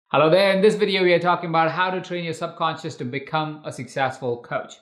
Hello there, in this video we are talking about how to train your subconscious to become a successful coach.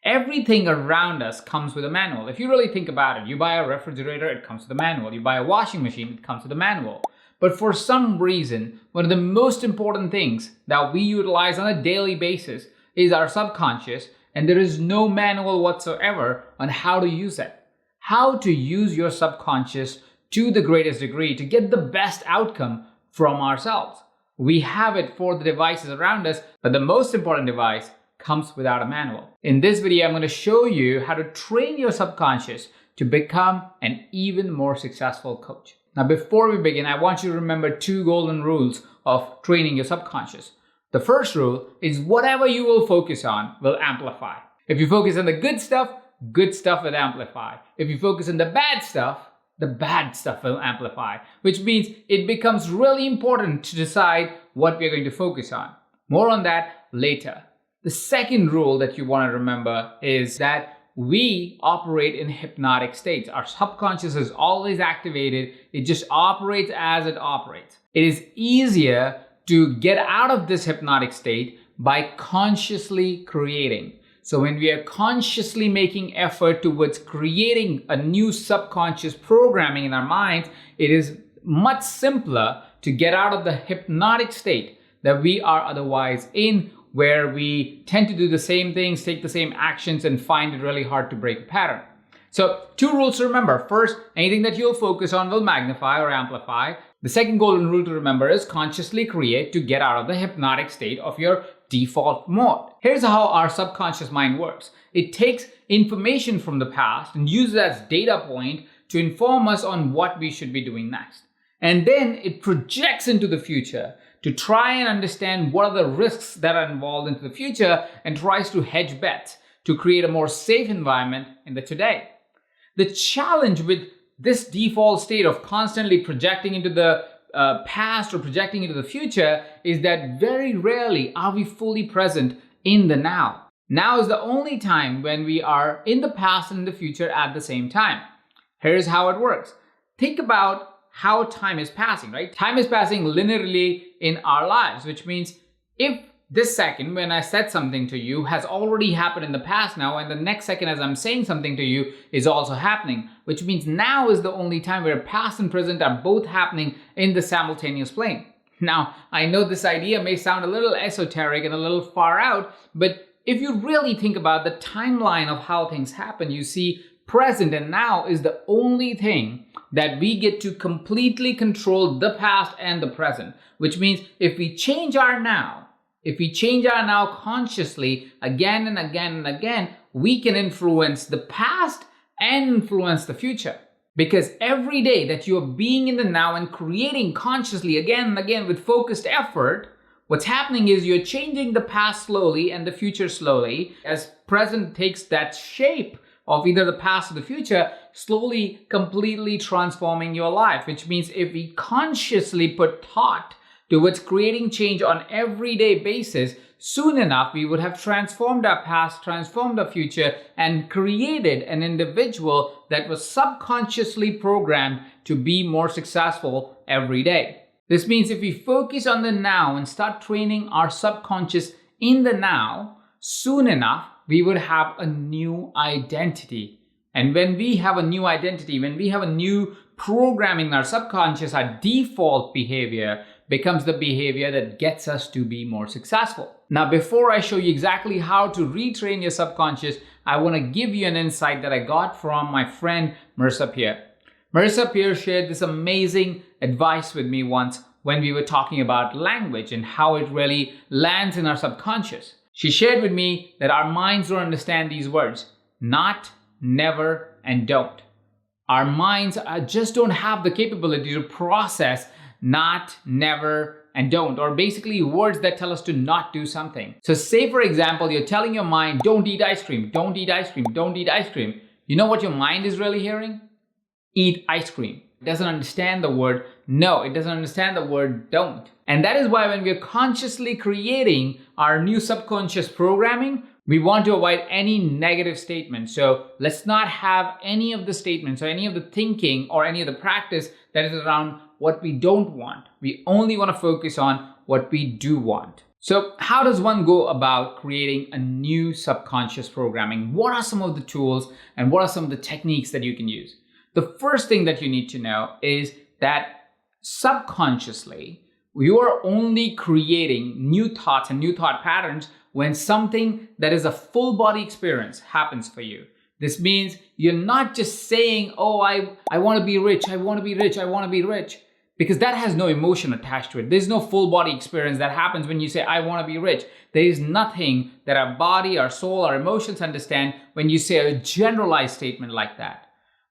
Everything around us comes with a manual. If you really think about it, you buy a refrigerator, it comes with a manual. You buy a washing machine, it comes with a manual. But for some reason, one of the most important things that we utilize on a daily basis is our subconscious, and there is no manual whatsoever on how to use it. How to use your subconscious to the greatest degree to get the best outcome from ourselves. We have it for the devices around us, but the most important device comes without a manual. In this video, I'm going to show you how to train your subconscious to become an even more successful coach. Now, before we begin, I want you to remember two golden rules of training your subconscious. The first rule is whatever you will focus on will amplify. If you focus on the good stuff will amplify. If you focus on the bad stuff will amplify, which means it becomes really important to decide what we're going to focus on. More on that later. The second rule that you want to remember is that we operate in hypnotic states. Our subconscious is always activated. It just operates as it operates. It is easier to get out of this hypnotic state by consciously creating. So when we are consciously making effort towards creating a new subconscious programming in our minds, it is much simpler to get out of the hypnotic state that we are otherwise in, where we tend to do the same things, take the same actions, and find it really hard to break a pattern. So two rules to remember. First, anything that you'll focus on will magnify or amplify. The second golden rule to remember is consciously create to get out of the hypnotic state of your default mode. Here's how our subconscious mind works. It takes information from the past and uses it as data point to inform us on what we should be doing next. And then it projects into the future to try and understand what are the risks that are involved into the future and tries to hedge bets to create a more safe environment in the today. The challenge with this default state of constantly projecting into the past or projecting into the future is that very rarely are we fully present in the now. Now is the only time when we are in the past and in the future at the same time. Here's how it works. Think about how time is passing, right? Time is passing linearly in our lives, which means if this second when I said something to you has already happened in the past now, and the next second as I'm saying something to you is also happening, which means now is the only time where past and present are both happening in the simultaneous plane. Now, I know this idea may sound a little esoteric and a little far out, but if you really think about the timeline of how things happen, you see present and now is the only thing that we get to completely control the past and the present, which means if we change our now consciously again and again and again, we can influence the past and influence the future. Because every day that you are being in the now and creating consciously again and again with focused effort, what's happening is you're changing the past slowly and the future slowly as present takes that shape of either the past or the future, slowly, completely transforming your life. Which means if we consciously put thought towards creating change on an everyday basis, soon enough we would have transformed our past, transformed our future, and created an individual that was subconsciously programmed to be more successful every day. This means if we focus on the now and start training our subconscious in the now, soon enough we would have a new identity. And when we have a new identity, when we have a new programming in our subconscious, our default behavior becomes the behavior that gets us to be more successful. Now, before I show you exactly how to retrain your subconscious, I want to give you an insight that I got from my friend Marissa Peer. Marissa Peer shared this amazing advice with me once when we were talking about language and how it really lands in our subconscious. She shared with me that our minds don't understand these words: not, never, and don't. Our minds just don't have the capability to process not, never, and don't, or basically words that tell us to not do something. So say, for example, you're telling your mind, don't eat ice cream, don't eat ice cream, don't eat ice cream. You know what your mind is really hearing? Eat ice cream. It doesn't understand the word no. It doesn't understand the word don't. And that is why when we're consciously creating our new subconscious programming, we want to avoid any negative statements. So let's not have any of the statements or any of the thinking or any of the practice that is around what we don't want. We only want to focus on what we do want. So how does one go about creating a new subconscious programming? What are some of the tools and what are some of the techniques that you can use? The first thing that you need to know is that subconsciously, you are only creating new thoughts and new thought patterns when something that is a full body experience happens for you. This means you're not just saying, oh, I want to be rich, I want to be rich, I want to be rich, because that has no emotion attached to it. There's no full body experience that happens when you say, I want to be rich. There is nothing that our body, our soul, our emotions understand when you say a generalized statement like that.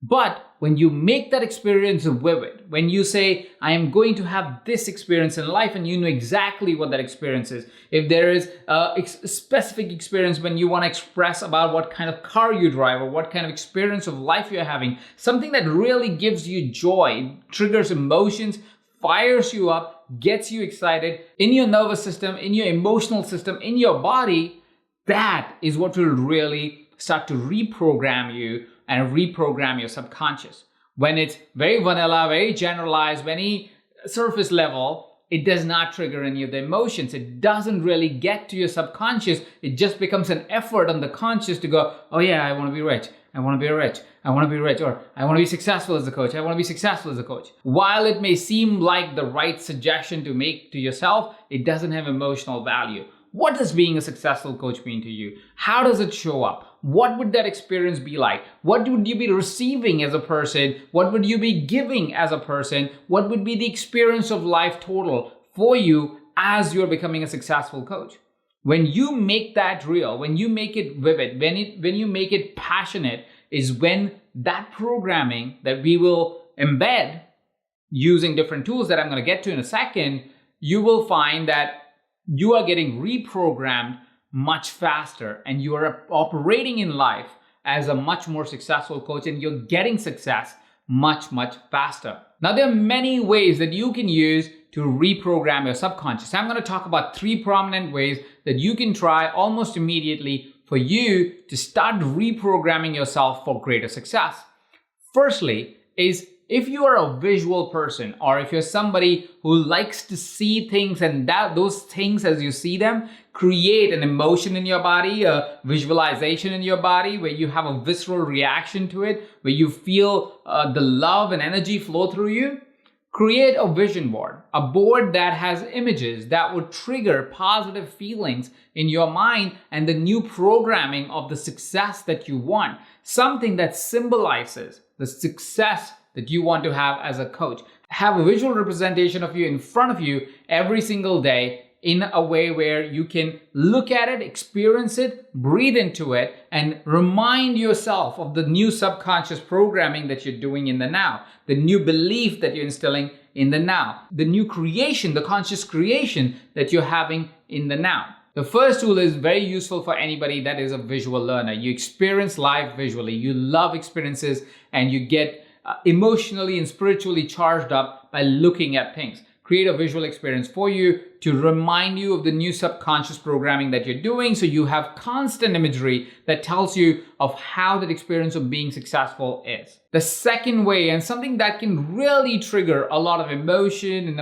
But when you make that experience vivid, when you say, I am going to have this experience in life, and you know exactly what that experience is. If there is a specific experience when you want to express about what kind of car you drive or what kind of experience of life you're having, something that really gives you joy, triggers emotions, fires you up, gets you excited in your nervous system, in your emotional system, in your body, that is what will really start to reprogram you and reprogram your subconscious. When it's very vanilla, very generalized, very surface level, it does not trigger any of the emotions. It doesn't really get to your subconscious. It just becomes an effort on the conscious to go, oh yeah, I want to be rich. I want to be rich. I want to be rich. Or I want to be successful as a coach. I want to be successful as a coach. While it may seem like the right suggestion to make to yourself, it doesn't have emotional value. What does being a successful coach mean to you? How does it show up? What would that experience be like? What would you be receiving as a person? What would you be giving as a person? What would be the experience of life total for you as you're becoming a successful coach? When you make that real, when you make it vivid, when you make it passionate, is when that programming that we will embed using different tools that I'm going to get to in a second, you will find that you are getting reprogrammed much faster and you are operating in life as a much more successful coach, and you're getting success much, much faster. Now, there are many ways that you can use to reprogram your subconscious. I'm going to talk about 3 prominent ways that you can try almost immediately for you to start reprogramming yourself for greater success. Firstly is, if you are a visual person, or if you're somebody who likes to see things and those things as you see them create an emotion in your body, a visualization in your body where you have a visceral reaction to it, where you feel the love and energy flow through you, create a vision board, a board that has images that would trigger positive feelings in your mind and the new programming of the success that you want, something that symbolizes the success that you want to have as a coach. Have a visual representation of you in front of you every single day in a way where you can look at it, experience it, breathe into it, and remind yourself of the new subconscious programming that you're doing in the now, the new belief that you're instilling in the now, the new creation, the conscious creation that you're having in the now. The first tool is very useful for anybody that is a visual learner. You experience life visually, you love experiences, and you get emotionally and spiritually charged up by looking at things. Create a visual experience for you to remind you of the new subconscious programming that you're doing, so you have constant imagery that tells you of how that experience of being successful is. The second way, and something that can really trigger a lot of emotion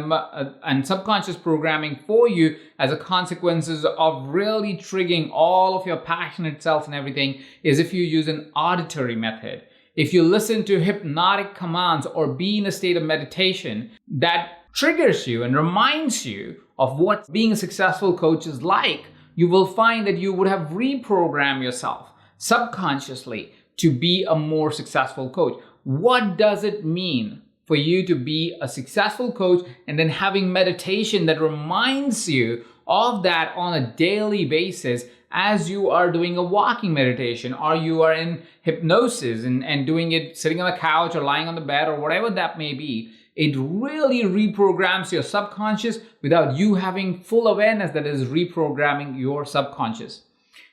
and subconscious programming for you as a consequences of really triggering all of your passionate self and everything, is if you use an auditory method. If you listen to hypnotic commands or be in a state of meditation that triggers you and reminds you of what being a successful coach is like, you will find that you would have reprogrammed yourself subconsciously to be a more successful coach. What does it mean for you to be a successful coach, and then having meditation that reminds you of that on a daily basis as you are doing a walking meditation, or you are in hypnosis and doing it sitting on the couch or lying on the bed or whatever that may be? It really reprograms your subconscious without you having full awareness that is reprogramming your subconscious.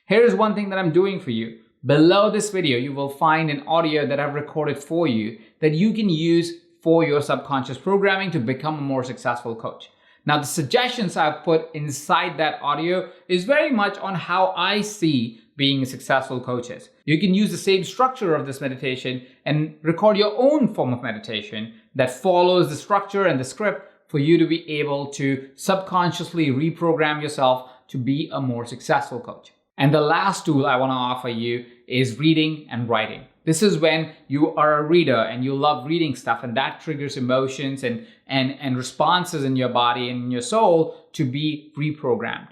Here's one thing that I'm doing for you. Below this video, you will find an audio that I've recorded for you that you can use for your subconscious programming to become a more successful coach. Now, the suggestions I've put inside that audio is very much on how I see being successful coaches. You can use the same structure of this meditation and record your own form of meditation that follows the structure and the script for you to be able to subconsciously reprogram yourself to be a more successful coach. And the last tool I want to offer you is reading and writing. This is when you are a reader and you love reading stuff, and that triggers emotions and responses in your body and in your soul to be reprogrammed.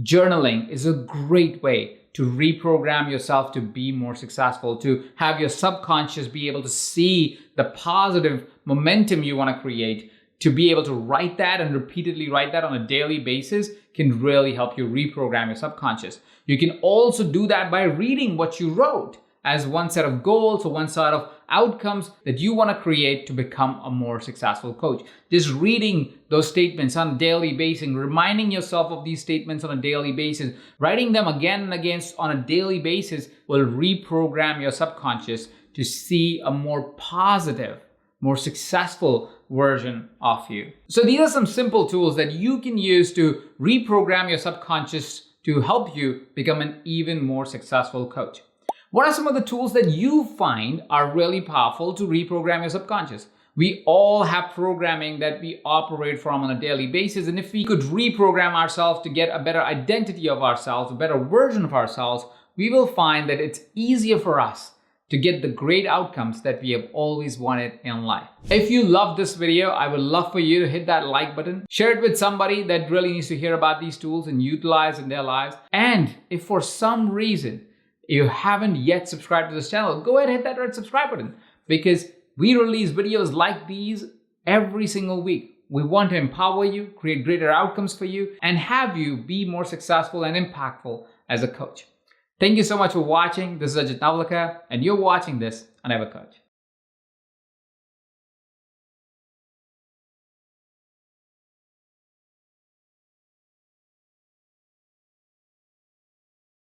Journaling is a great way to reprogram yourself to be more successful, to have your subconscious be able to see the positive momentum you want to create. To be able to write that and repeatedly write that on a daily basis can really help you reprogram your subconscious. You can also do that by reading what you wrote as one set of goals or one set of outcomes that you want to create to become a more successful coach. Just reading those statements on a daily basis, reminding yourself of these statements on a daily basis, writing them again and again on a daily basis will reprogram your subconscious to see a more positive, more successful version of you. So these are some simple tools that you can use to reprogram your subconscious to help you become an even more successful coach. What are some of the tools that you find are really powerful to reprogram your subconscious? We all have programming that we operate from on a daily basis, and if we could reprogram ourselves to get a better identity of ourselves, a better version of ourselves, we will find that it's easier for us to get the great outcomes that we have always wanted in life. If you love this video, I would love for you to hit that like button, share it with somebody that really needs to hear about these tools and utilize in their lives. And if for some reason you haven't yet subscribed to this channel, go ahead and hit that red subscribe button, because we release videos like these every single week. We want to empower you, create greater outcomes for you, and have you be more successful and impactful as a coach. Thank you so much for watching. This is Ajit Navlakar, and you're watching this on Ever Coach.